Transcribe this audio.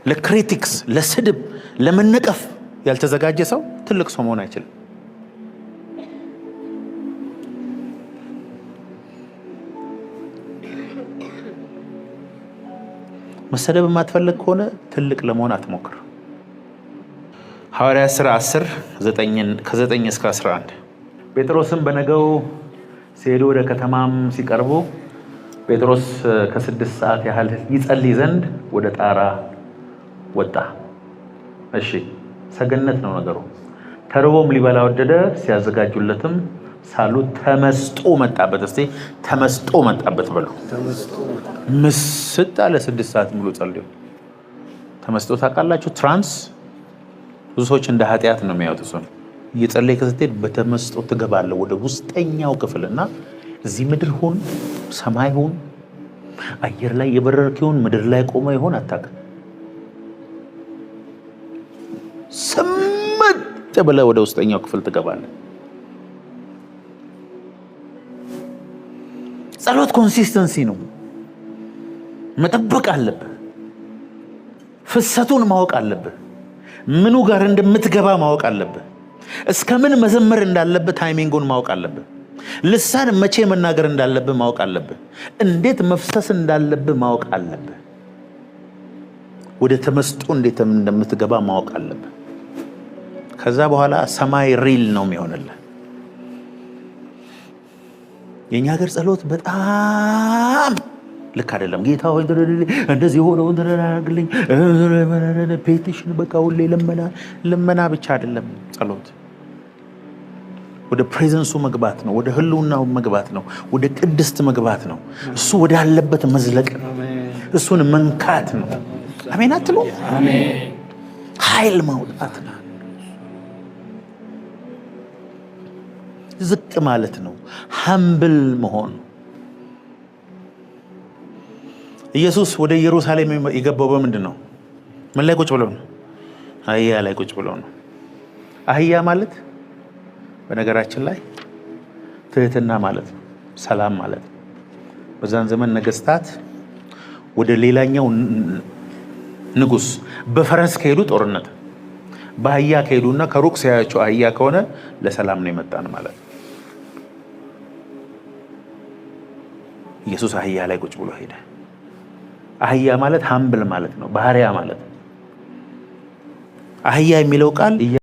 ለክሪቲክስ ለስድብ ለመነቀፍ ያልተዘጋጀ ሰው ትልቅ ሰው መሆን አይችልም። መሰደብ የማትፈልግ ከሆነ ትልቅ ለመሆን አትሞክር። ሐዋርያት ሥራ 10 ከ9 እስከ 11 ጴጥሮስም በነገው ሲሄዱ ወደ ከተማም ሲቀርቡ ጴጥሮስ ከ6 ሰዓት ያህል ይጸልይ ዘንድ ወደ ጣራ ወጣ። እሺ ሰገነት ነው ነገሩ። ተርቦም ሊበላ ወደደ። ሲያዘጋጁለትም ሳሉ ተመስጦ መጣበት። እስቲ ተመስጦ መጣበት በሉ። ምስጥ አለ። 6 ሰዓት ሙሉ ጸልዩ። ተመስጦ ታውቃላችሁ? ትራንስ ብዙ ሰዎች እንደ ኃጢአት ነው የሚያዩት። እሱን እየጸለይክ ስትሄድ በተመስጦ ትገባለህ ወደ ውስጠኛው ክፍልና እዚህ ምድር ሁን ሰማይ ሁን አየር ላይ የበረርክ ይሁን ምድር ላይ ቆመ ይሁን አታውቅም። ስምጥ ብለህ ወደ ውስጠኛው ክፍል ትገባለህ። ጸሎት ኮንሲስተንሲ ነው። መጠበቅ አለብህ። ፍሰቱን ማወቅ አለብህ። ምኑ ጋር እንደምትገባ ማወቅ አለብህ። እስከ ምን መዘመር እንዳለብህ ታይሚንጉን ማወቅ አለብህ። ልሳን መቼ መናገር እንዳለብህ ማወቅ አለብህ። እንዴት መፍሰስ እንዳለብህ ማወቅ አለብህ። ወደ ተመስጦ እንዴት እንደምትገባ ማወቅ አለብህ። ከዛ በኋላ ሰማይ ሪል ነው የሚሆንልህ። የኛ ሀገር ጸሎት በጣም ልክ አይደለም። ጌታ ሆይ እንደዚህ ሆነው እንደራግልኝ ፔቲሽን በቃ ሁሌ ልመና ብቻ አይደለም ጸሎት። ወደ ፕሬዘንሱ መግባት ነው። ወደ ህልውናው መግባት ነው። ወደ ቅድስት መግባት ነው። እሱ ወደ አለበት መዝለቅ ነው። እሱን መንካት ነው። አሜን አትሉ? አሜን። ኃይል ማውጣት ነው። ዝቅ ማለት ነው። ሀምብል መሆን። ኢየሱስ ወደ ኢየሩሳሌም የገባው በምንድን ነው? ምን ላይ ቁጭ ብሎ ነው? አህያ ላይ ቁጭ ብሎ ነው። አህያ ማለት በነገራችን ላይ ትህትና ማለት ነው። ሰላም ማለት ነው። በዛን ዘመን ነገስታት ወደ ሌላኛው ንጉስ በፈረስ ከሄዱ ጦርነት፣ በአህያ ከሄዱና ከሩቅ ሲያያቸው አህያ ከሆነ ለሰላም ነው የመጣን ማለት ነው። ኢየሱስ አህያ ላይ ቁጭ ብሎ ሄደ። አህያ ማለት ሀምብል ማለት ነው። ባህሪያ ማለት ነው። አህያ የሚለው ቃል